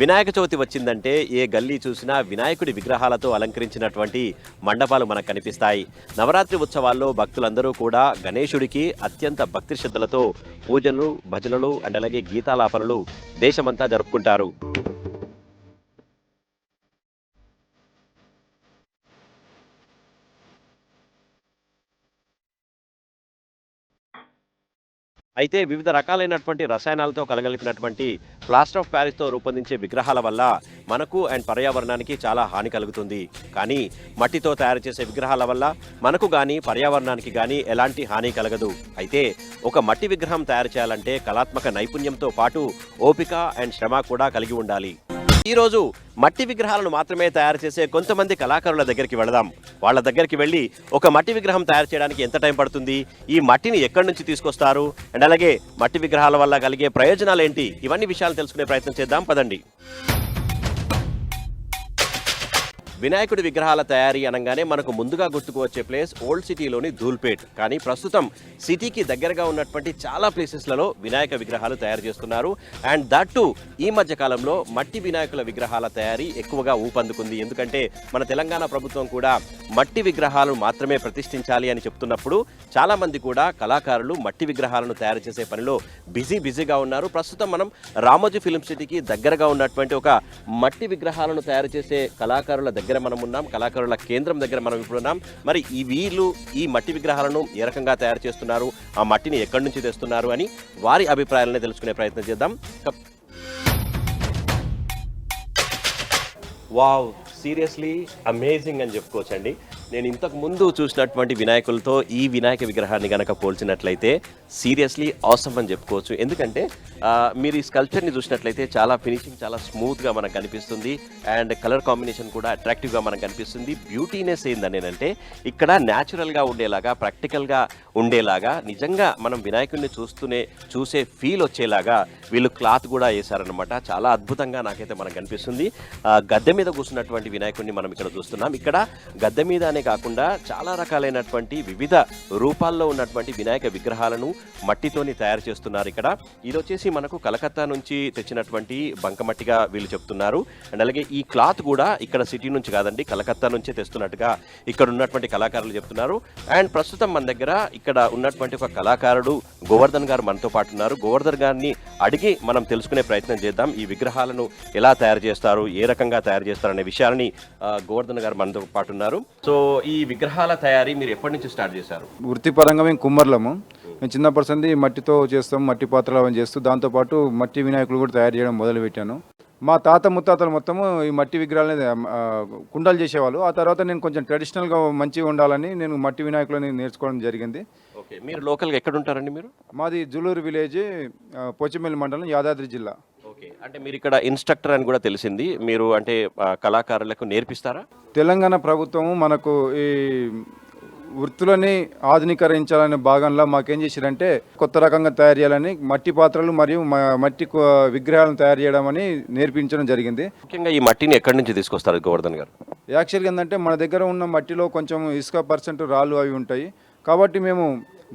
వినాయక చవితి వచ్చిందంటే ఏ గల్లీ చూసినా వినాయకుడి విగ్రహాలతో అలంకరించినటువంటి మండపాలు మనకు కనిపిస్తాయి. నవరాత్రి ఉత్సవాల్లో భక్తులందరూ కూడా గణేశుడికి అత్యంత భక్తి శ్రద్ధలతో పూజలు, భజనలు అండ్ అలాగే గీతాలాపనలు దేశమంతా జరుపుకుంటారు. అయితే వివిధ రకాలైనటువంటి రసాయనాలతో కలగలిపినటువంటి ప్లాస్టర్ ఆఫ్ ప్యారిస్తో రూపొందించే విగ్రహాల వల్ల మనకు అండ్ పర్యావరణానికి చాలా హాని కలుగుతుంది. కానీ మట్టితో తయారు చేసే విగ్రహాల వల్ల మనకు కానీ పర్యావరణానికి కానీ ఎలాంటి హాని కలగదు. అయితే ఒక మట్టి విగ్రహం తయారు చేయాలంటే కళాత్మక నైపుణ్యంతో పాటు ఓపిక అండ్ శ్రమ కూడా కలిగి ఉండాలి. ఈరోజు మట్టి విగ్రహాలను మాత్రమే తయారు చేసే కొంతమంది కళాకారుల దగ్గరికి వెళదాం. వాళ్ళ దగ్గరికి వెళ్ళి ఒక మట్టి విగ్రహం తయారు చేయడానికి ఎంత టైం పడుతుంది, ఈ మట్టిని ఎక్కడి నుంచి తీసుకొస్తారు అండ్ అలాగే మట్టి విగ్రహాల వల్ల కలిగే ప్రయోజనాలు ఏంటి, ఇవన్నీ విషయాలు తెలుసుకునే ప్రయత్నం చేద్దాం. పదండి. వినాయకుడి విగ్రహాల తయారీ అనగానే మనకు ముందుగా గుర్తుకు వచ్చే ప్లేస్ ఓల్డ్ సిటీలోని ధూల్పేట్. కానీ ప్రస్తుతం సిటీకి దగ్గరగా ఉన్నటువంటి చాలా ప్లేసెస్లలో వినాయక విగ్రహాలు తయారు చేస్తున్నారు. అండ్ దట్ టు ఈ మధ్య కాలంలో మట్టి వినాయకుల విగ్రహాల తయారీ ఎక్కువగా ఊపందుకుంది. ఎందుకంటే మన తెలంగాణ ప్రభుత్వం కూడా మట్టి విగ్రహాలు మాత్రమే ప్రతిష్ఠించాలి అని చెప్తున్నప్పుడు చాలా మంది కూడా కళాకారులు మట్టి విగ్రహాలను తయారు చేసే పనిలో బిజీగా ఉన్నారు. ప్రస్తుతం మనం రామోజీ ఫిల్మ్ సిటీకి దగ్గరగా ఉన్నటువంటి ఒక మట్టి విగ్రహాలను తయారు చేసే కళాకారుల దగ్గర మనం ఉన్నాం. కళాకారుల కేంద్రం దగ్గర మనం ఇప్పుడున్నాం. మరి వీళ్ళు ఈ మట్టి విగ్రహాలను ఏ రకంగా తయారు చేస్తున్నారు, ఆ మట్టిని ఎక్కడి నుంచి తెస్తున్నారు అని వారి అభిప్రాయాలను తెలుసుకునే ప్రయత్నం చేద్దాం. వావ్, సీరియస్లీ అమేజింగ్ అని చెప్పుకోవచ్చండి. నేను ఇంతకు ముందు చూసినటువంటి వినాయకులతో ఈ వినాయక విగ్రహాన్ని కనుక పోల్చినట్లయితే సీరియస్లీ ఆసమ్ అని చెప్పుకోవచ్చు. ఎందుకంటే మీరు ఈ స్కల్ప్చర్ని చూసినట్లయితే చాలా ఫినిషింగ్ చాలా స్మూత్గా మనకు కనిపిస్తుంది. అండ్ కలర్ కాంబినేషన్ కూడా అట్రాక్టివ్గా మనకు కనిపిస్తుంది. బ్యూటీనెస్ ఏందనేనంటే ఇక్కడ న్యాచురల్గా ఉండేలాగా, ప్రాక్టికల్గా ఉండేలాగా, నిజంగా మనం వినాయకుడిని చూసే ఫీల్ వచ్చేలాగా వీళ్ళు క్లాత్ కూడా వేశారనమాట. చాలా అద్భుతంగా నాకైతే మనకు కనిపిస్తుంది. గద్దె మీద కూర్చున్నటువంటి వినాయకుడిని మనం ఇక్కడ చూస్తున్నాం. ఇక్కడ గద్దె మీదనే కాకుండా చాలా రకాలైనటువంటి వివిధ రూపాల్లో ఉన్నటువంటి వినాయక విగ్రహాలను మట్టితోని తయారు చేస్తున్నారు. ఇక్కడ ఇది వచ్చేసి మనకు కలకత్తా నుంచి తెచ్చినటువంటి బంకమట్టిగా వీళ్ళు చెప్తున్నారు. అండ్ అలాగే ఈ క్లాత్ కూడా ఇక్కడ సిటీ నుంచి కాదండి, కలకత్తా నుంచే తెస్తున్నట్టుగా ఇక్కడ ఉన్నటువంటి కళాకారులు చెప్తున్నారు. అండ్ ప్రస్తుతం మన దగ్గర ఇక్కడ ఉన్నటువంటి ఒక కళాకారుడు గోవర్ధన్ గారు మనతో పాటు ఉన్నారు. గోవర్ధన్ గారిని అడిగి మనం తెలుసుకునే ప్రయత్నం చేద్దాం. ఈ విగ్రహాలను ఎలా తయారు చేస్తారు, ఏ రకంగా తయారు చేస్తారు అనే విషయాలని గోవర్ధన్ గారు మనతో పాటు ఉన్నారు. సో ఈ విగ్రహాల తయారీ మీరు ఎప్పటి నుంచి స్టార్ట్ చేశారు? వృత్తిపరంగా మేము కుమ్మర్లము. మేము చిన్నప్పటి సంది మట్టితో చేస్తాం, మట్టి పాత్రలు అవన్నీ చేస్తూ దాంతోపాటు మట్టి వినాయకులు కూడా తయారు చేయడం మొదలుపెట్టాను. మా తాత ముత్తాతలు మొత్తము ఈ మట్టి విగ్రహాలని కుండలు చేసేవాళ్ళు. ఆ తర్వాత నేను కొంచెం ట్రెడిషనల్గా మంచిగా ఉండాలని నేను మట్టి వినాయకులని నేర్చుకోవడం జరిగింది. ఓకే, మీరు లోకల్గా ఎక్కడ ఉంటారండి? మీరు మాది జులూరు విలేజ్, పోచంపల్లి మండలం, యాదాద్రి జిల్లా. ఓకే, అంటే మీరు ఇక్కడ ఇన్స్ట్రక్టర్ అని కూడా తెలిసింది. మీరు అంటే కళాకారులకు నేర్పిస్తారా? తెలంగాణ ప్రభుత్వము మనకు ఈ వృత్తులని ఆధునీకరించాలనే భాగంలో మాకేం చేశారంటే కొత్త రకంగా తయారు చేయాలని మట్టి పాత్రలు మరియు మట్టి విగ్రహాలను తయారు చేయడం అని నేర్పించడం జరిగింది. ముఖ్యంగా ఈ మట్టిని ఎక్కడి నుంచి తీసుకొస్తారు గోవర్ధన్ గారు? యాక్చువల్గా ఏంటంటే మన దగ్గర ఉన్న మట్టిలో కొంచెం ఇసుక పర్సెంట్ రాళ్ళు అవి ఉంటాయి. కాబట్టి మేము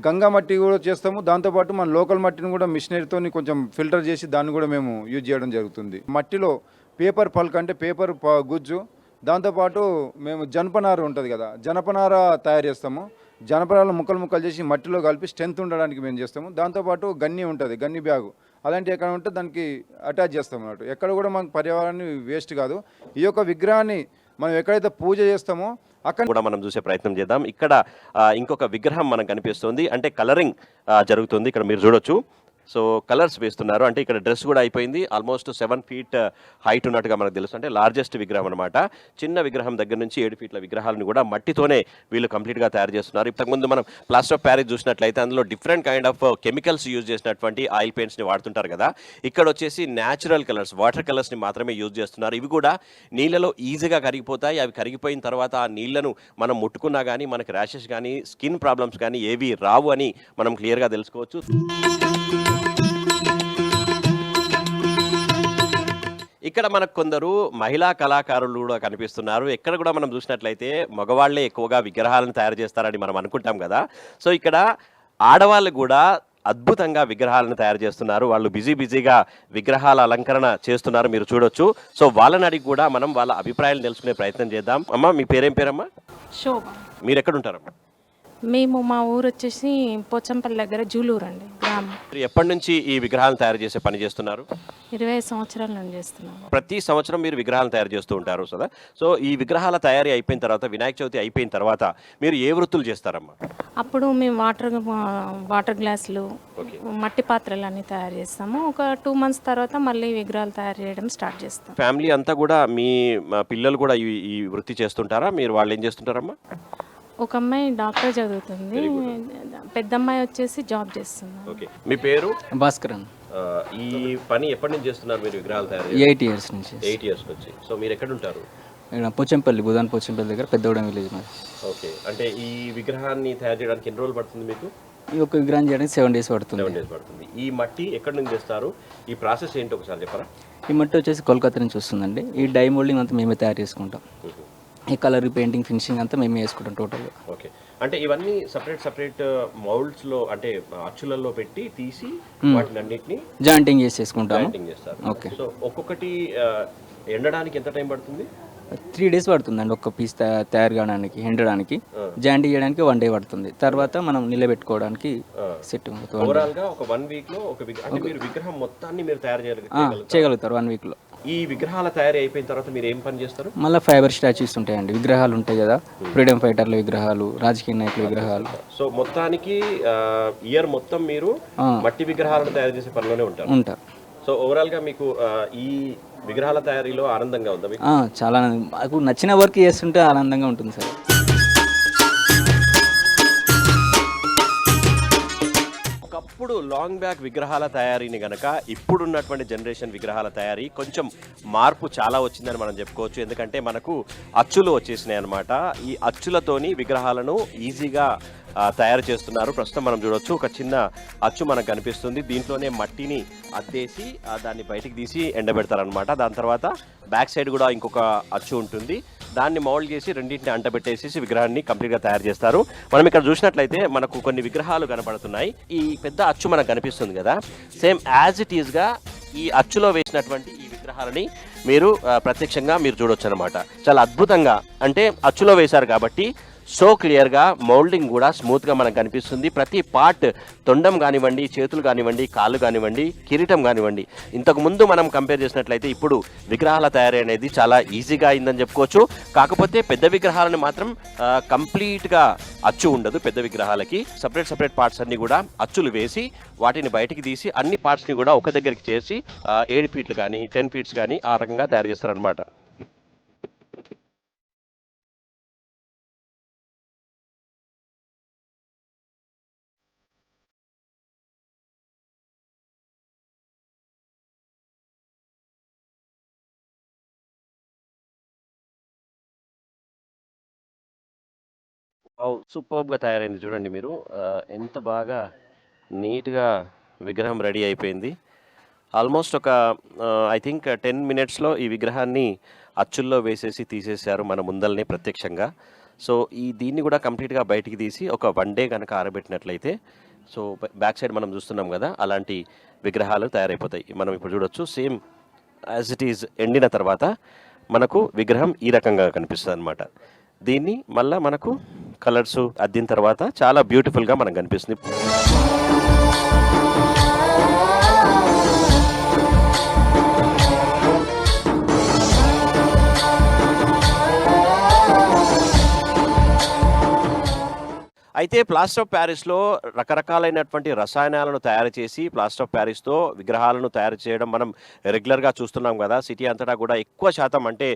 గంగా మట్టి కూడా చేస్తాము. దాంతోపాటు మన లోకల్ మట్టిని కూడా మిషనరీతో కొంచెం ఫిల్టర్ చేసి దాన్ని కూడా మేము యూజ్ చేయడం జరుగుతుంది. మట్టిలో పేపర్ పల్క్ అంటే పేపర్ గుజ్జు, దాంతోపాటు మేము జనపనార ఉంటుంది కదా, జనపనార తయారు చేస్తాము. జనపనారలు ముక్కలు చేసి మట్టిలో కలిపి స్ట్రెంత్ ఉండడానికి మేము చేస్తాము. దాంతోపాటు గన్ని ఉంటుంది, గన్ని బ్యాగు, అలాంటివి ఎక్కడ ఉంటే దానికి అటాచ్ చేస్తాం అన్నట్టు. ఎక్కడ కూడా మనకు పర్యావరణాన్ని వేస్ట్ కాదు. ఈ యొక్క విగ్రహాన్ని మనం ఎక్కడైతే పూజ చేస్తామో అక్కడ కూడా మనం చూసే ప్రయత్నం చేద్దాం. ఇక్కడ ఇంకొక విగ్రహం మనకు కనిపిస్తుంది, అంటే కలరింగ్ జరుగుతుంది. ఇక్కడ మీరు చూడొచ్చు. సో కలర్స్ వేస్తున్నారు. అంటే ఇక్కడ డ్రెస్ కూడా అయిపోయింది. ఆల్మోస్ట్ 7 feet హైట్ ఉన్నట్టుగా మనకు తెలుసు. అంటే లార్జెస్ట్ విగ్రహం అనమాట. చిన్న విగ్రహం దగ్గర నుంచి 7 feet విగ్రహాలను కూడా మట్టితోనే వీళ్ళు కంప్లీట్గా తయారు చేస్తున్నారు. ఇంతకుముందు మనం ప్లాస్టర్ ఆఫ్ ప్యారిస్ చూసినట్లయితే అందులో different kind of chemicals use చేసినటువంటి ఆయిల్ పెయింట్స్ని వాడుతుంటారు కదా. ఇక్కడ వచ్చేసి న్యాచురల్ కలర్స్, వాటర్ కలర్స్ని మాత్రమే యూజ్ చేస్తున్నారు. ఇవి కూడా నీళ్ళలో ఈజీగా కరిగిపోతాయి. అవి కరిగిపోయిన తర్వాత ఆ నీళ్లను మనం ముట్టుకున్నా కానీ మనకి ర్యాషెస్ కానీ స్కిన్ ప్రాబ్లమ్స్ కానీ ఏవి రావు అని మనం క్లియర్గా తెలుసుకోవచ్చు. ఇక్కడ మనకు కొందరు మహిళా కళాకారులు కూడా కనిపిస్తున్నారు. ఎక్కడ కూడా మనం చూసినట్లయితే మగవాళ్లే ఎక్కువగా విగ్రహాలను తయారు చేస్తారని మనం అనుకుంటాం కదా. సో ఇక్కడ ఆడవాళ్ళు కూడా అద్భుతంగా విగ్రహాలను తయారు చేస్తున్నారు. వాళ్ళు బిజీగా విగ్రహాల అలంకరణ చేస్తున్నారు, మీరు చూడొచ్చు. సో వాళ్ళని అడిగి కూడా మనం వాళ్ళ అభిప్రాయాలు తెలుసుకునే ప్రయత్నం చేద్దాం. అమ్మ, మీ పేరేం పేరమ్మా? శోభ. మీరు ఎక్కడ ఉంటారమ్మా? మేము మా ఊరు వచ్చేసి పోచంపల్లి దగ్గర జూలూరు అండి గ్రామం. మీరు ఎప్పటి నుంచి ఈ విగ్రహాలను తయారు చేసే పని చేస్తున్నారు? 20 సంవత్సరాల నుండి చేస్తున్నాము. ప్రతి సంవత్సరం మీరు విగ్రహాలను తయారు చేస్తూ ఉంటారు కదా. సో ఈ విగ్రహాల తయారీ అయిపోయిన తర్వాత, వినాయక చవితి అయిపోయిన తర్వాత మీరు ఏ వృత్తులు చేస్తారమ్మా? అప్పుడు మేము వాటర్ గ్లాసులు, మట్టి పాత్రలు అన్నీ తయారు చేస్తాము. ఒక 2 months తర్వాత మళ్ళీ విగ్రహాలు తయారు చేయడం స్టార్ట్ చేస్తాం. ఫ్యామిలీ అంతా కూడా, మీ పిల్లలు కూడా ఈ వృత్తి చేస్తుంటారా? మీరు వాళ్ళు ఏం చేస్తుంటారమ్మా? ఒక అమ్మాయి డాక్టర్ చదువుతుంది, పెద్ద అమ్మాయి వచ్చేసి జాబ్ చేస్తుంది. ఓకే, మీ పేరు? భాస్కరన్. ఈ పని ఎప్పటి నుంచి చేస్తున్నారు మీరు, విగ్రహాలు తయారు? 8 years నుంచి. 8 years నుంచి. సో మీరు ఎక్కడ ఉంటారు? ఇక్కడ పోచంపల్లి, బుధాన్ పోచంపల్లి దగ్గర పెద్దగూడెం విలేజ్ మరి. ఓకే, అంటే ఈ విగ్రహాన్ని తయారు చేయడానికి ఎన్ని రోజులు పడుతుంది మీకు? ఈ ఒక విగ్రహం చేయడానికి 7 days పడుతుంది. 7 days పడుతుంది. ఈ మట్టి ఎక్కడి నుంచి తెస్తారు? ఈ ప్రాసెస్ ఏంటో ఒకసారి చెప్పరా? ఈ మట్టి వచ్చేసి కోల్కతా నుంచి వస్తుందండి. ఈ డై మోల్డింగ్ అంతా మేమే తయారు చేసుకుంటాం. ఈ కలర్, పెయింటింగ్, ఫినిషింగ్ అంతా మేమే వేసుకుంటాం టోటల్గా. ఓకే, అంటే ఇవన్నీ సపరేట్ మౌల్డ్స్లో, అంటే అచ్చులలో పెట్టి తీసి వాటిని అన్నిటిని జాయింటింగ్ చేసేసుకుంటాము. జాయింటింగ్ చేస్తారు. ఓకే. సో ఒక్కొక్కటి ఎండడానికి ఎంత టైం పడుతుంది? 3 days పడుతుందండి ఒక్క పీస్ తయారు కావడానికి, ఎండడానికి. జాయింటింగ్ చేయడానికి 1 day పడుతుంది. తర్వాత మనం నిలబెట్టుకోవడానికి సెట్ అవుతుంది. ఓవరాల్ గా ఒక 1 week లో అంటే మీరు విగ్రహం మొత్తాన్ని మీరు తయారు చేయగలుగుతారు 1 week లో. ఈ విగ్రహాల తయారీ అయిపోయిన తర్వాత మీరు ఏం పని చేస్తారు? మళ్ళీ ఫైబర్ స్టాచ్యూస్ ఉంటాయండి, విగ్రహాలు ఉంటాయి కదా, ఫ్రీడమ్ ఫైటర్ల విగ్రహాలు, రాజకీయ నాయకుల విగ్రహాలు. సో మొత్తానికి ఇయర్ మొత్తం మీరు మట్టి విగ్రహాలను తయారు చేసే పనిలోనే ఉంటారు. సో ఓవరాల్ గా మీకు ఈ విగ్రహాల తయారీలో ఆనందంగా ఉందా మీకు? చాలా నాకు నచ్చిన వర్క్ చేస్తుంటే ఆనందంగా ఉంటుంది సార్. ఒకప్పుడు లాంగ్ బ్యాక్ విగ్రహాల తయారీని గనక ఇప్పుడున్నటువంటి జనరేషన్ విగ్రహాల తయారీ కొంచెం మార్పు చాలా వచ్చిందని మనం చెప్పుకోవచ్చు. ఎందుకంటే మనకు అచ్చులు వచ్చేసినాయి అనమాట. ఈ అచ్చులతోని విగ్రహాలను ఈజీగా తయారు చేస్తున్నారు. ప్రస్తుతం మనం చూడొచ్చు, ఒక చిన్న అచ్చు మనకు కనిపిస్తుంది. దీంట్లోనే మట్టిని అద్దేసి దాన్ని బయటికి తీసి ఎండబెడతారనమాట. దాని తర్వాత బ్యాక్ సైడ్ కూడా ఇంకొక అచ్చు ఉంటుంది, దాన్ని మౌల్డ్ చేసి రెండింటిని అంటబెట్టేసి విగ్రహాన్ని కంప్లీట్గా తయారు చేస్తారు. మనం ఇక్కడ చూసినట్లయితే మనకు కొన్ని విగ్రహాలు కనపడుతున్నాయి. ఈ పెద్ద అచ్చు మనకు కనిపిస్తుంది కదా, సేమ్ యాజ్ ఇట్ ఈస్గా ఈ అచ్చులో వేసినటువంటి ఈ విగ్రహాలని మీరు ప్రత్యక్షంగా మీరు చూడొచ్చు అనమాట. చాలా అద్భుతంగా, అంటే అచ్చులో వేశారు కాబట్టి సో క్లియర్గా మౌల్డింగ్ కూడా స్మూత్గా మనకు కనిపిస్తుంది. ప్రతి పార్ట్, తొండం కానివ్వండి, చేతులు కానివ్వండి, కాళ్ళు కానివ్వండి, కిరీటం కానివ్వండి, ఇంతకుముందు మనం కంపేర్ చేసినట్లయితే ఇప్పుడు విగ్రహాల తయారీ అనేది చాలా ఈజీగా అయిందని చెప్పుకోవచ్చు. కాకపోతే పెద్ద విగ్రహాలను మాత్రం కంప్లీట్గా అచ్చు ఉండదు. పెద్ద విగ్రహాలకి సపరేట్ పార్ట్స్ అన్ని కూడా అచ్చులు వేసి వాటిని బయటికి తీసి అన్ని పార్ట్స్ని కూడా ఒక దగ్గరికి చేసి 7 feet కానీ 10 feet కానీ ఆ రకంగా తయారు చేస్తారనమాట. సూపర్గా తయారైంది చూడండి మీరు, ఎంత బాగా నీట్గా విగ్రహం రెడీ అయిపోయింది. ఆల్మోస్ట్ ఒక ఐ థింక్ 10 minutesలో ఈ విగ్రహాన్ని అచ్చుల్లో వేసేసి తీసేశారు మన ముందల్నే ప్రత్యక్షంగా. సో దీన్ని కూడా కంప్లీట్గా బయటికి తీసి ఒక 1 day కనుక ఆరబెట్టినట్లయితే, సో బ్యాక్ సైడ్ మనం చూస్తున్నాం కదా, అలాంటి విగ్రహాలు తయారైపోతాయి. మనం ఇప్పుడు చూడొచ్చు, సేమ్ యాజ్ ఇట్ ఈజ్ ఎండిన తర్వాత మనకు విగ్రహం ఈ రకంగా కనిపిస్తుంది అనమాట. దీన్ని మళ్ళీ మనకు కలర్స్ అద్దిన తర్వాత చాలా బ్యూటిఫుల్గా మనకు కనిపిస్తుంది. అయితే ప్లాస్టర్ ఆఫ్ ప్యారిస్లో రకరకాలైనటువంటి రసాయనాలను తయారు చేసి ప్లాస్టర్ ఆఫ్ ప్యారిస్తో విగ్రహాలను తయారు చేయడం మనం రెగ్యులర్గా చూస్తున్నాం కదా. సిటీ అంతటా కూడా ఎక్కువ శాతం, అంటే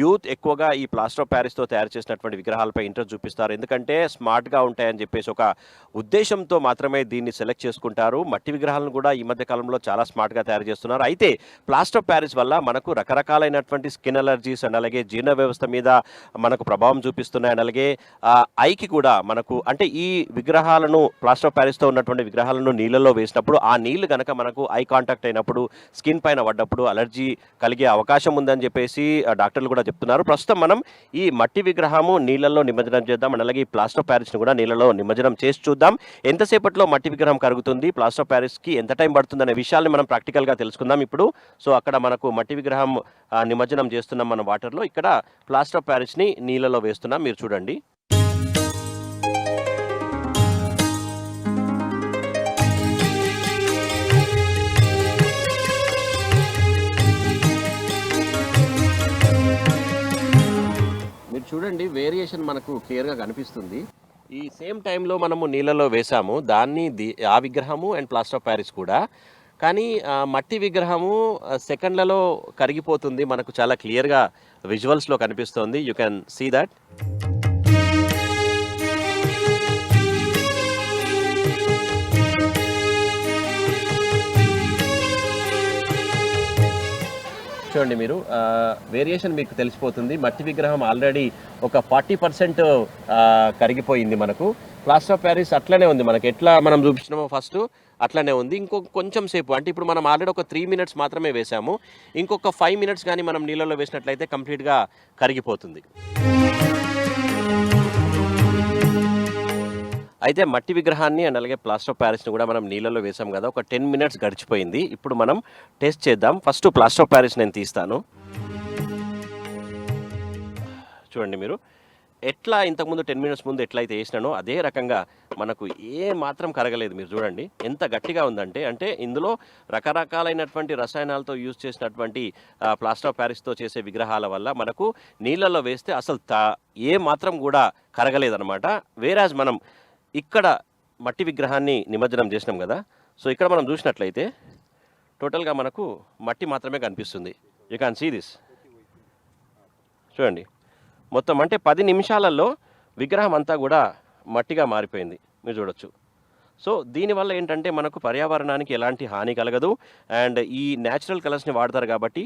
యూత్ ఎక్కువగా ఈ ప్లాస్టర్ ఆఫ్ ప్యారిస్తో తయారు చేసినటువంటి విగ్రహాలపై ఇంట్రెస్ట్ చూపిస్తారు. ఎందుకంటే స్మార్ట్గా ఉంటాయని చెప్పేసి ఒక ఉద్దేశంతో మాత్రమే దీన్ని సెలెక్ట్ చేసుకుంటారు. మట్టి విగ్రహాలను కూడా ఈ మధ్య కాలంలో చాలా స్మార్ట్గా తయారు చేస్తున్నారు. అయితే ప్లాస్టర్ ఆఫ్ ప్యారిస్ వల్ల మనకు రకరకాలైనటువంటి స్కిన్ అలర్జీస్ అండ్ అలాగే జీర్ణ వ్యవస్థ మీద మనకు ప్రభావం చూపిస్తున్నాయి. అండ్ అలాగే ఐకి కూడా మనకు, అంటే ఈ విగ్రహాలను ప్లాస్టర్ ఆఫ్ ప్యారిస్తో ఉన్నటువంటి విగ్రహాలను నీళ్ళలో వేసినప్పుడు ఆ నీళ్లు కనుక మనకు ఐ కాంటాక్ట్ అయినప్పుడు స్కిన్ పైన పడ్డప్పుడు అలర్జీ కలిగే అవకాశం ఉందని చెప్పేసి డాక్టర్లు కూడా చెప్తున్నారు. ప్రస్తుతం మనం ఈ మట్టి విగ్రహము నీళ్ళల్లో నిమజ్జనం చేద్దాం, అలాగే ఈ ప్లాస్టర్ ఆఫ్ ప్యారిస్ను కూడా నీళ్ళలో నిమజ్జనం చేసి చూద్దాం. ఎంతసేపట్లో మట్టి విగ్రహం కరుగుతుంది, ప్లాస్టర్ ఆఫ్ ప్యారిస్కి ఎంత టైం పడుతుంది అనే విషయాల్ని మనం ప్రాక్టికల్గా తెలుసుకుందాం ఇప్పుడు. సో అక్కడ మనకు మట్టి విగ్రహం నిమజ్జనం చేస్తున్నాం మనం వాటర్లో, ఇక్కడ ప్లాస్టర్ ఆఫ్ ప్యారిస్ని నీళ్ళలో వేస్తున్నాం. మీరు చూడండి. మీరు చూడండి, వేరియేషన్ మనకు క్లియర్గా కనిపిస్తుంది. ఈ సేమ్ టైంలో మనము నీళ్ళలో వేసాము దాన్ని, ఆ విగ్రహము అండ్ ప్లాస్టర్ ఆఫ్ ప్యారిస్ కూడా. కానీ మట్టి విగ్రహము సెకండ్లలో కరిగిపోతుంది, మనకు చాలా క్లియర్గా విజువల్స్లో కనిపిస్తుంది. You can see that. చూడండి మీరు, వేరియేషన్ మీకు తెలిసిపోతుంది. మట్టి విగ్రహం ఆల్రెడీ ఒక 40% కరిగిపోయింది. మనకు ప్లాస్టర్ ఆఫ్ ప్యారిస్ అట్లనే ఉంది, మనకి ఎట్లా మనం చూపించినామో ఫస్ట్ అట్లనే ఉంది. కొంచెం సేపు, అంటే ఇప్పుడు మనం ఆల్రెడీ ఒక 3 minutes మాత్రమే వేసాము, ఇంకొక 5 minutes కానీ మనం నీళ్ళలో వేసినట్లయితే కంప్లీట్గా కరిగిపోతుంది. అయితే మట్టి విగ్రహాన్ని అండ్ అలాగే ప్లాస్టర్ ఆఫ్ ప్యారిస్ని కూడా మనం నీళ్ళలో వేసాం కదా, ఒక 10 minutes గడిచిపోయింది. ఇప్పుడు మనం టెస్ట్ చేద్దాం. ఫస్ట్ ప్లాస్టర్ ఆఫ్ ప్యారిస్ నేను తీస్తాను. చూడండి మీరు, ఎట్లా ఇంతకుముందు 10 minutes ముందు ఎట్లయితే వేసినానో అదే రకంగా మనకు ఏ మాత్రం కరగలేదు. మీరు చూడండి ఎంత గట్టిగా ఉందంటే, అంటే ఇందులో రకరకాలైనటువంటి రసాయనాలతో యూజ్ చేసినటువంటి ప్లాస్టర్ ఆఫ్ ప్యారిస్తో చేసే విగ్రహాల వల్ల మనకు నీళ్ళల్లో వేస్తే అసలు ఏ మాత్రం కూడా కరగలేదన్నమాట. వేరాజ్ మనం ఇక్కడ మట్టి విగ్రహాన్ని నిమజ్జనం చేసినాం కదా, సో ఇక్కడ మనం చూసినట్లయితే టోటల్గా మనకు మట్టి మాత్రమే కనిపిస్తుంది. You can see this. చూడండి మొత్తం, అంటే 10 నిమిషాలలో విగ్రహం అంతా కూడా మట్టిగా మారిపోయింది, మీరు చూడొచ్చు. సో దీనివల్ల ఏంటంటే మనకు పర్యావరణానికి ఎలాంటి హాని కలగదు. అండ్ ఈ న్యాచురల్ కలర్స్ని వాడతారు కాబట్టి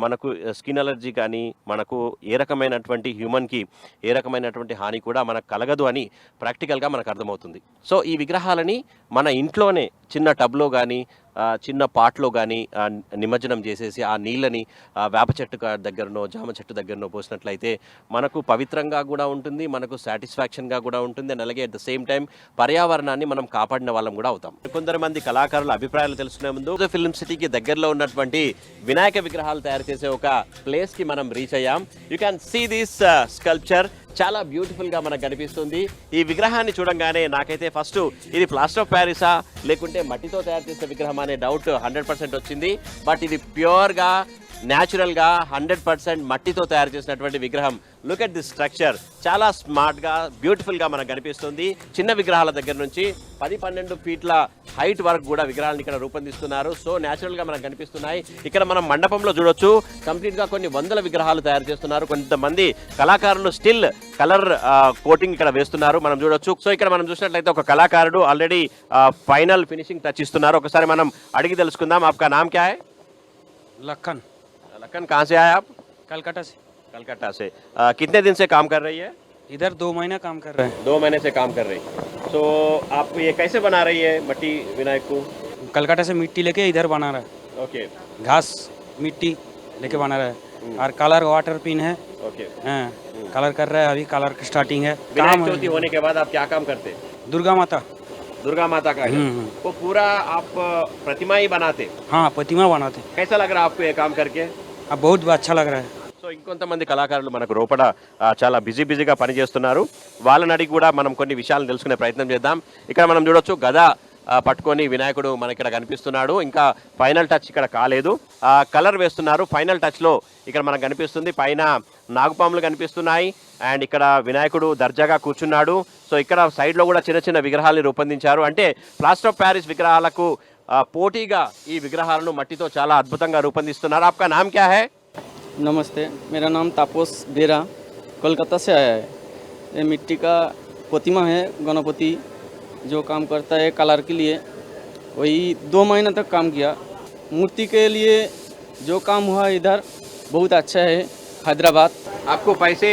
మనకు స్కిన్ అలర్జీ కానీ, మనకు ఏ రకమైనటువంటి హ్యూమన్కి ఏ రకమైనటువంటి హాని కూడా మనకు కలగదు అని ప్రాక్టికల్గా మనకు అర్థమవుతుంది. సో ఈ విగ్రహాలని మన ఇంట్లోనే చిన్న టబ్లో కానీ చిన్న పాట్లో కానీ నిమజ్జనం చేసేసి ఆ నీళ్ళని వేప చెట్టు దగ్గరనో జామ చెట్టు దగ్గరనో పోసినట్లయితే మనకు పవిత్రంగా కూడా ఉంటుంది, మనకు సాటిస్ఫాక్షన్గా కూడా ఉంటుంది. అండ్ అలాగే అట్ ద సేమ్ టైం పర్యావరణాన్ని మనం కాపాడిన వాళ్ళం కూడా అవుతాం. కొందరు కళాకారుల అభిప్రాయాలు తెలుసుకునే ముందు ఫిల్మ్ సిటీకి దగ్గరలో ఉన్నటువంటి వినాయక విగ్రహాలు తయారు చేసే ఒక ప్లేస్కి మనం రీచ్ అయ్యాం. You can see this sculpture, చాలా బ్యూటిఫుల్గా మనకు కనిపిస్తుంది. ఈ విగ్రహాన్ని చూడంగానే నాకైతే ఫస్ట్ ఇది ప్లాస్టర్ ఆఫ్ ప్యారిసా లేకుంటే మట్టితో తయారు చేసిన విగ్రహం అనే డౌట్ 100% వచ్చింది. బట్ ఇది ప్యూర్గా న్యాచురల్గా 100% మట్టితో తయారు చేసినటువంటి విగ్రహం. లుక్ ఎట్ దిస్ స్ట్రక్చర్, చాలా స్మార్ట్గా బ్యూటిఫుల్గా మనకు కనిపిస్తుంది. చిన్న విగ్రహాల దగ్గర నుంచి 10-12 ఫీట్ల హైట్ వరకు కూడా విగ్రహాలను ఇక్కడ రూపొందిస్తున్నారు. సో న్యాచురల్గా మనకు కనిపిస్తున్నాయి. ఇక్కడ మనం మండపంలో చూడొచ్చు, కంప్లీట్గా కొన్ని వందల విగ్రహాలు తయారు చేస్తున్నారు. కొంతమంది కళాకారులు స్టిల్ కలర్ కోటింగ్ ఇక్కడ వేస్తున్నారు, మనం చూడొచ్చు. సో ఇక్కడ మనం చూసినట్లయితే ఒక కళాకారుడు ఆల్రెడీ ఫైనల్ ఫినిషింగ్ టచ్ ఇస్తున్నారు. ఒకసారి మనం అడిగి తెలుసుకుందాం. आपका नाम क्या है? लखन। लखन, कहाँ से आए आप? कलकत्ता से। कलकत्ता से। कितने दिन से काम कर रही है? इधर 2 महीना काम कर रहे हैं। 2 महीने से काम कर रही। तो आप ये कैसे बना रही है मट्टी विनायक को? कलकत्ता से मिट्टी लेके इधर बना रहा है। ओके घास मिट्टी लेके बना रहा है और कलर वाटर पिन है। ओके। हाँ, कलर कर रहा है, अभी कलर की स्टार्टिंग है। विनायक चौथी होने के बाद आप क्या काम करते हैं? दुर्गा माता। दुर्गा माता का है। वो पूरा आप प्रतिमा ही बनाते? हाँ, प्रतिमा बनाते। कैसा लग रहा है आपको ये काम करके? अब बहुत अच्छा लग रहा है। సో ఇంకొంతమంది కళాకారులు మనకు లోపల చాలా బిజీగా పనిచేస్తున్నారు. వాళ్ళని అడిగి కూడా మనం కొన్ని విషయాలను తెలుసుకునే ప్రయత్నం చేద్దాం. ఇక్కడ మనం చూడొచ్చు గద పట్టుకొని వినాయకుడు మనకి ఇక్కడ కనిపిస్తున్నాడు. ఇంకా ఫైనల్ టచ్ ఇక్కడ కాలేదు, కలర్ వేస్తున్నారు. ఫైనల్ టచ్లో ఇక్కడ మనకు కనిపిస్తుంది, పైన నాగుపాములు కనిపిస్తున్నాయి అండ్ ఇక్కడ వినాయకుడు దర్జాగా కూర్చున్నాడు. సో ఇక్కడ సైడ్లో కూడా చిన్న చిన్న విగ్రహాలను రూపొందించారు. అంటే ప్లాస్టర్ ఆఫ్ ప్యారిస్ విగ్రహాలకు పోటీగా ఈ విగ్రహాలను మట్టితో చాలా అద్భుతంగా రూపొందిస్తున్నారు. आपका नाम क्या है? नमस्ते, मेरा नाम तापस बेरा, कोलकाता से आया है। ये मिट्टी का प्रतिमा है, गणपति जो काम करता है कलर के लिए, वही 2 महीने तक काम किया। मूर्ति के लिए जो काम हुआ इधर बहुत अच्छा है, हैदराबाद। आपको पैसे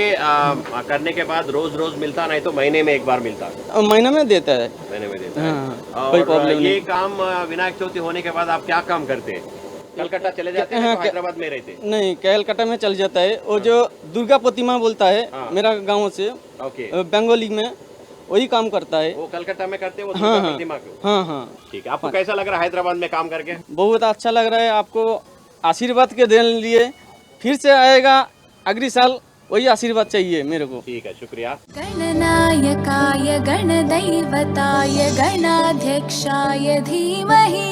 करने के बाद रोज रोज मिलता, नहीं तो महीने में एक बार मिलता? महीने में देता है। महीने में देता है। हाँ, कोई और प्रॉब्लम ये नहीं। काम विनायक चौथी होने के बाद आप क्या काम करते हैं? कलकत्ता चले जाते हैं, तो हैदराबाद में रहते? नहीं, कैलकाटा में चल जाता है। वो जो दुर्गा प्रतिमा बोलता है मेरा गांव से, ओके, बंगाली में वही काम करता है। वो कलकत्ता में करते हैं वो हाँ, दुर्गा हाँ। प्रतिमा को? हाँ हाँ, ठीक है। आपको कैसा लग रहा है हैदराबाद में काम करके? बहुत अच्छा लग रहा है। आपको आशीर्वाद के देने लिए फिर से आएगा अगली साल, वही आशीर्वाद चाहिए मेरे को। ठीक है, शुक्रिया। गणनायकाय गणदैवताय गणाध्यक्षाय धीमहि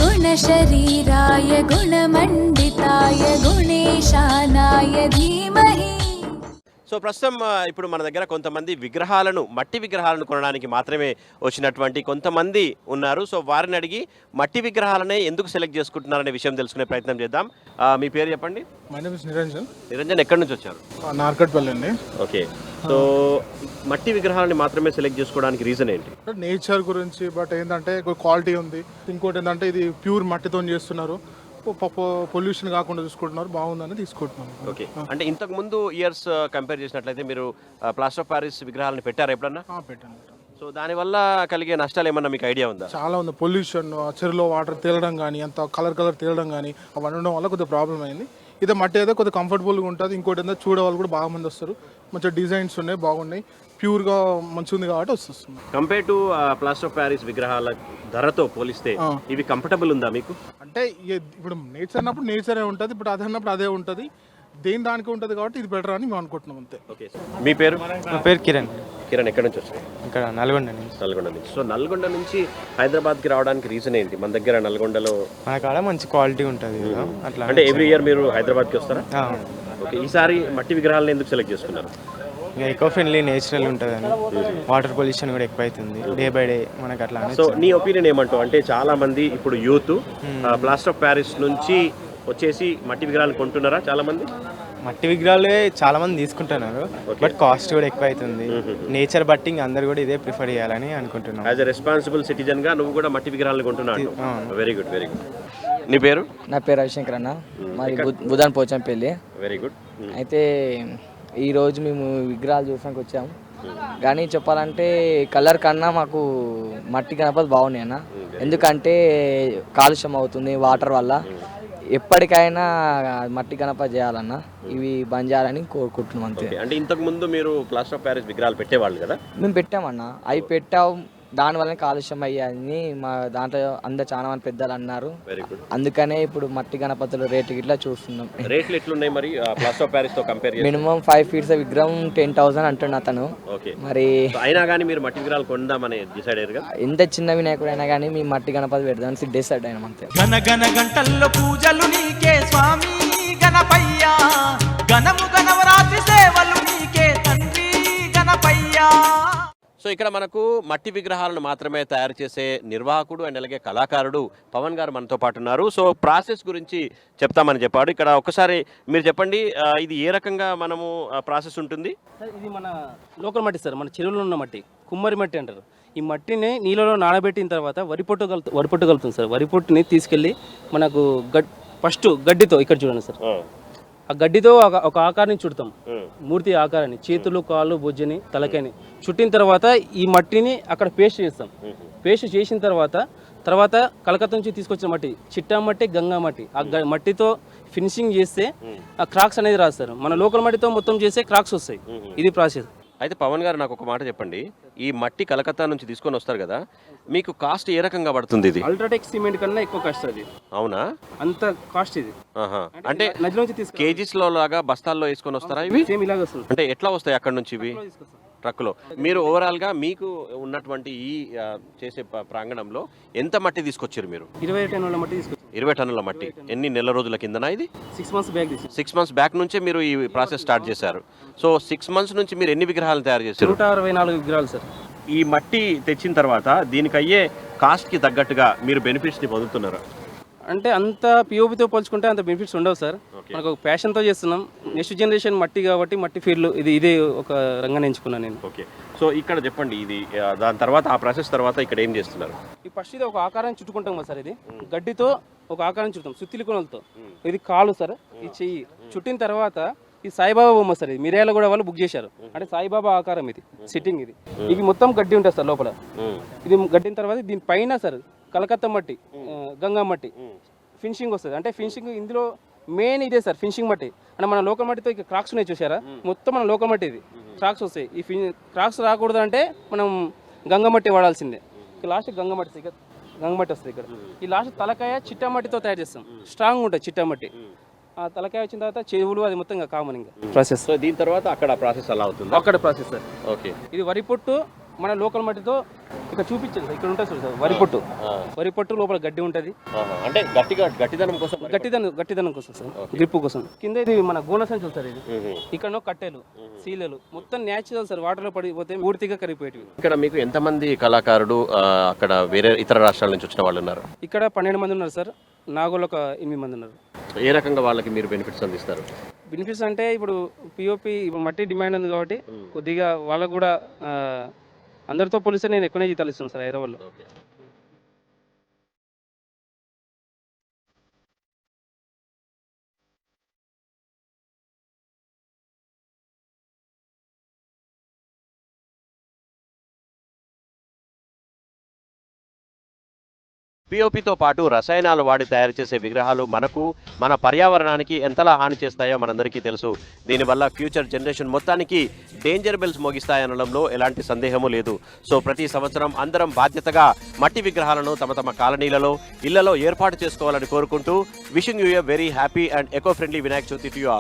गुणशरीराय गुणमण्डिताय गुणेशानाय धीमहि। సో ప్రస్తుతం ఇప్పుడు మన దగ్గర కొంతమంది విగ్రహాలను, మట్టి విగ్రహాలను కొనడానికి మాత్రమే వచ్చినటువంటి కొంతమంది ఉన్నారు. సో వారిని అడిగి మట్టి విగ్రహాలనే ఎందుకు సెలెక్ట్ చేసుకుంటున్నారనే విషయం తెలుసుకునే ప్రయత్నం చేద్దాం. మీ పేరు చెప్పండి. My name is Niranjan. Niranjan, ఎక్కడి నుంచి వచ్చారు? నార్కట్పల్లి అండి. ఓకే. సో మట్టి విగ్రహాలని మాత్రమే సెలెక్ట్ చేసుకోవడానికి రీజన్ ఏంటి? నేచర్ గురించి, బట్ ఏంటంటే క్వాలిటీ ఉంది. ఇంకోటి ఏంటంటే ఇది ప్యూర్ మట్టితో చేస్తున్నారు, పొల్యూషన్ కాకుండా చూసుకుంటున్నారు, బాగుందని తీసుకుంటున్నాం. ఓకే. అంటే ఇంతకు ముందు ఇయర్స్ కంపేర్ చేసినట్లయితే మీరు ప్లాస్టర్ ఆఫ్ ప్యారిస్ విగ్రహాలను పెట్టారా ఎప్పుడన్నా? పెట్టాను. సో దానివల్ల కలిగే నష్టాలు ఏమన్నా మీకు ఐడియా ఉందా? చాలా ఉంది. పొల్యూషన్, చెరువులో వాటర్ తేలడం కానీ, అంత కలర్ తేలడం కానీ అవన్నీ ఉండడం వల్ల కొద్దిగా ప్రాబ్లం అయింది. ఇదే మట్టి అయితే కొద్దిగా కంఫర్టబుల్గా ఉంటుంది. ఇంకోటి ఏంటంటే చూడే వాళ్ళు కూడా బాగా మంది వస్తారు. మంచిగా డిజైన్స్ ఉన్నాయి, బాగున్నాయి, ప్యూర్గా మంచిగా ఉంది కాబట్టి వస్తుంది. Compare to plaster of Paris విగ్రహాల ధరతో పోలిస్తే ఇవి కంఫర్టబుల్ ఉందా మీకు? అంటే ఇప్పుడు నేచర్ అన్నప్పుడు నేచరే ఉంటుంది, ఇప్పుడు అదే అన్నప్పుడు అదే ఉంటుంది. దేని దానికి ఉంటుంది కాబట్టి ఇది బెటర్ అని మేము అనుకుంటున్నాం అంతే. ఓకే. మీ పేరు? నా పేరు కిరణ్. కిరణ్, ఎక్కడి నుంచి వచ్చారు? ఇక్కడ నల్గొండ నుంచి. నల్గొండ నుంచి. సో నల్గొండ నుంచి హైదరాబాద్కి రావడానికి రీజన్ ఏంటి? మన దగ్గర నల్గొండలో మన కాడ మంచి క్వాలిటీ ఉంటుంది కదా, అట్లా. అంటే ఎవ్రీ ఇయర్ మీరు హైదరాబాద్కి వస్తారా? ఓకే. ఈసారి మట్టి విగ్రహాలను ఎందుకు సెలెక్ట్ చేసుకున్నారు? ఇంకా ఎకో ఫ్రెండ్లీ, నేచురల్ ఉంటుందని. వాటర్ పొల్యూషన్ కూడా ఎక్కువ అవుతుంది డే బై డే మనకు అట్లా. సో నీ ఒపీనియన్ ఏమంటావు? అంటే చాలా మంది ఇప్పుడు యూత్ ప్లాస్టర్ ఆఫ్ ప్యారిస్ నుంచి వచ్చేసి మట్టి విగ్రహాలు కొంటున్నారా? చాలా మంది మట్టి విగ్రహాలే చాలా మంది తీసుకుంటున్నారు, బట్ కాస్ట్ కూడా ఎక్కువ అవుతుంది. నేచర్ బట్టి అందరు కూడా ఇదే ప్రిఫర్ చేయాలని అనుకుంటున్నాం. యాజ్ ఎ రెస్పాన్సిబుల్ సిటిజన్ గా నువ్వు కూడా మట్టి విగ్రహాలను కొంటున్నావు. Very good, very good. నీ పేరు? నా పేరు రవిశంకర్ అన్న, మాది బుధాన్ పోచంపల్లి. Very good. అయితే ఈరోజు మేము విగ్రహాలు చూసానికి వచ్చాము, కానీ చెప్పాలంటే కలర్ కన్నా మాకు మట్టి గణపతి బాగున్నాయి అన్న. ఎందుకంటే కాలుష్యం అవుతుంది వాటర్ వల్ల. ఎప్పటికైనా మట్టి గణపతి చేయాలన్నా, ఇవి బంద్ చేయాలని కోరుకుంటున్నాం అంతే. అంటే ఇంతకు ముందు మీరు ప్లాస్టర్ ఆఫ్ ప్యారిస్ విగ్రహాలు పెట్టేవాళ్ళు కదా? మేము పెట్టామన్నా, అవి పెట్టాము, దానివల్లనే కాలుష్యం అయ్యాయని మా దాంట్లో అందరు చాలా మంది పెద్దలు అన్నారు. అందుకనే ఇప్పుడు మట్టి గణపతులు రేట్లు ఇట్లా చూస్తున్నాం. రేట్లు ఎట్లున్నాయి మరి ప్లాస్టర్ ఆఫ్ ప్యారిస్ తో కంపేర్ చేస్తే? మినిమం 5 feet విగ్రహం 10,000 అంటున్నా అతను. మరి అయినా కానీ మీరు మట్టి విగ్రహాలు కొందామని డిసైడ్ అయ్యారు కదా? ఎంత చిన్న వినాయకుడు అయినా కానీ మీ మట్టి గణపతి పెడదామని డిసైడ్ అయినా అంతే. గణ గంటల్లో పూజలు నీకే స్వామి గణపయ్య, గణము గణవరాత్రి సేవలు నీకే తండ్రి గణపయ్య. సో ఇక్కడ మనకు మట్టి విగ్రహాలను మాత్రమే తయారు చేసే నిర్వాహకుడు అండ్ అలాగే కళాకారుడు పవన్ గారు మనతో పాటు ఉన్నారు. సో ప్రాసెస్ గురించి చెప్తామని చెప్పాడు. ఇక్కడ ఒకసారి మీరు చెప్పండి, ఇది ఏ రకంగా మనము ప్రాసెస్ ఉంటుంది? ఇది మన లోకల్ మట్టి సార్, మన చెరువులో ఉన్న మట్టి, కుమ్మరి మట్టి అంటారు. ఈ మట్టిని నీళ్ళలో నానబెట్టిన తర్వాత వరి పొట్టు కలుపుతుంది సార్. వరి పొట్టుని తీసుకెళ్ళి మనకు ఫస్ట్ గడ్డితో, ఇక్కడ చూడండి సార్, ఆ గడ్డితో ఒక ఆకారాన్ని చుడతాం, మూర్తి ఆకారాన్ని, చేతులు, కాళ్ళు, బొజ్జని, తలకాయని చుట్టిన తర్వాత ఈ మట్టిని అక్కడ పేస్ట్ చేస్తాం. పేస్ట్ చేసిన తర్వాత కలకత్తా నుంచి తీసుకొచ్చిన మట్టి, చిట్టా మట్టి, గంగా మట్టి, ఆ మట్టితో ఫినిషింగ్ చేస్తే ఆ క్రాక్స్ అనేది రాస్తారు. మన లోకల్ మట్టితో మొత్తం చేస్తే క్రాక్స్ వస్తాయి. ఇది ప్రాసెస్. అయితే పవన్ గారు నాకు ఒక మాట చెప్పండి, ఈ మట్టి కలకత్తా నుంచి తీసుకొని వస్తారు కదా, మీకు కాస్ట్ ఏ రకంగా పడుతుంది? ఇది అల్ట్రాటెక్ సిమెంట్ కన్నా ఎక్కువ కాస్ట్ అది. అవునా? అంత కాస్ట్ ఇది. అంటే కేజీస్ లో లాగా బస్తాల్లో వేసుకొని వస్తారా ఇవి? సేమ్ ఇలాగ వస్తుంది. అంటే ఎట్లా వస్తాయి అక్కడ నుంచి ఇవి? ట్రక్లో. మీరు ఓవరాల్ గా మీకు ఉన్నటువంటి ఈ చేసే ప్రాంగణంలో ఎంత మట్టి తీసుకొచ్చారు మీరు? 20 టన్నుల మట్టి తీసుకొచ్చారు. 20 టన్నుల మట్టి. ఎన్ని నెలల రోజుల కిందనా ఇది? 6 months బ్యాక్. 6 months బ్యాక్ నుంచే మీరు ఈ ప్రాసెస్ స్టార్ట్ చేశారు. సో 6 months నుంచి మీరు ఎన్ని విగ్రహాలు తయారు చేశారు? 164 విగ్రహాలు సార్. ఈ మట్టి తెచ్చిన తర్వాత దీనికి అయ్యే కాస్ట్ కి తగ్గట్టుగా మీరు బెనిఫిట్స్ ని పొందుతున్నారా? అంటే అంత పిఓపితో పోల్చుకుంటే అంత బెనిఫిట్స్ ఉండవు సార్. మనకు ఒక ప్యాషన్తో చేస్తున్నాం. నెక్స్ట్ జనరేషన్ మట్టి కాబట్టి మట్టి ఫీల్డ్ ఇదే ఒక రంగాన్ని ఎంచుకున్నాను నేను. ఓకే. సో ఇక్కడ చెప్పండి, ఇది దాని తర్వాత ఆ ప్రాసెస్ తర్వాత ఇక్కడ ఏం చేస్తున్నారు? ఈ ఫస్ట్ ఇది ఒక ఆకారాన్ని చుట్టుకుంటాం కదా సార్. ఇది గడ్డితో ఒక ఆకారం చుడతాం సుత్తిలి కొనలతో. ఇది కాలు సార్, ఈ చెయ్యి చుట్టిన తర్వాత ఈ సాయిబాబా బొమ్మ సార్, ఇది మిర్యాల కూడా వాళ్ళు బుక్ చేశారు. అంటే సాయిబాబా ఆకారం ఇది సిట్టింగ్. ఇది మొత్తం గడ్డి ఉంటుంది సార్ లోపల. ఇది గడ్డిన తర్వాత దీనిపైన సార్ కలకత్తా మట్టి, గంగా మట్టి ఫినిషింగ్ వస్తుంది. అంటే ఫినిషింగ్ ఇందులో మెయిన్ ఇదే సార్, ఫినిషింగ్ మట్టి. అంటే మన లోకల్ మట్టితో ఇక క్రాక్స్ ఉన్నాయి చూసారా, మొత్తం మన లోకల్ మట్టి ఇది. క్రాక్స్ వస్తాయి, ఈ క్రాక్స్ రాకూడదు అంటే మనం గంగా మట్టి వాడాల్సిందే. లాస్ట్ గంగా మట్టి, ఇక గంగా మట్టి వస్తుంది ఇక్కడ. ఈ లాస్ట్ తలకాయ చిట్టా మట్టితో తయారు చేస్తాం, స్ట్రాంగ్ ఉంటుంది చిట్టా మట్టి. ఆ తలకాయ వచ్చిన తర్వాత చెవులు అది మొత్తం ఇంకా కామన్ ఇంకా ప్రాసెస్. సో దీని తర్వాత అక్కడ ప్రాసెస్ అలా అవుతుంది. అక్కడ ప్రాసెస్ సార్. ఓకే. ఇది వరి పొట్టు మన లోకల్ మట్టితో ఇక్కడ చూపించండి సార్, ఇక్కడ ఉంటుంది సార్ వరి పొట్టు. వరి పొట్టు లోపల గడ్డి ఉంటుంది. అంటే గట్టిదనం కోసం, గట్టిదనం కోసం సార్, గ్రిప్ కోసం. కింద ఇది మన గోన సంచులు సార్. ఇది ఇక్కడ కట్టెలు, సీలలు మొత్తం న్యాచురల్ సార్, వాటర్లో పడిపోతే పూర్తిగా కరిగిపోయేవి. ఇక్కడ మీకు ఎంతమంది కళాకారుడు అక్కడ వేరే ఇతర రాష్ట్రాల నుంచి వచ్చిన వాళ్ళు ఉన్నారు? ఇక్కడ 12 మంది ఉన్నారు సార్, నాగోళ్ళు ఒక 8 మంది ఉన్నారు. ఏ రకంగా వాళ్ళకి మీరు బెనిఫిట్స్ అందిస్తారు? బెనిఫిట్స్ అంటే ఇప్పుడు పిఓపి మట్టి డిమాండ్ ఉంది కాబట్టి కొద్దిగా వాళ్ళకు కూడా అందరితో పోలిస్తే నేను ఎక్కువనే జీతాలు ఇస్తున్నాను సార్ హైదరాబాద్లో. పిఓపితో పాటు రసాయనాలు వాడి తయారు చేసే విగ్రహాలు మన పర్యావరణానికి ఎంతలా హాని చేస్తాయో మనందరికీ తెలుసు. దీనివల్ల ఫ్యూచర్ జనరేషన్ మొత్తానికి డేంజర్ బెల్స్ మోగిస్తాయనడంలో ఎలాంటి సందేహము లేదు. సో ప్రతి సంవత్సరం అందరం బాధ్యతగా మట్టి విగ్రహాలను తమ కాలనీలలో, ఇళ్లలో ఏర్పాటు చేసుకోవాలని కోరుకుంటూ wishing you a very happy and eco friendly Vinayaka Chavithi to you all.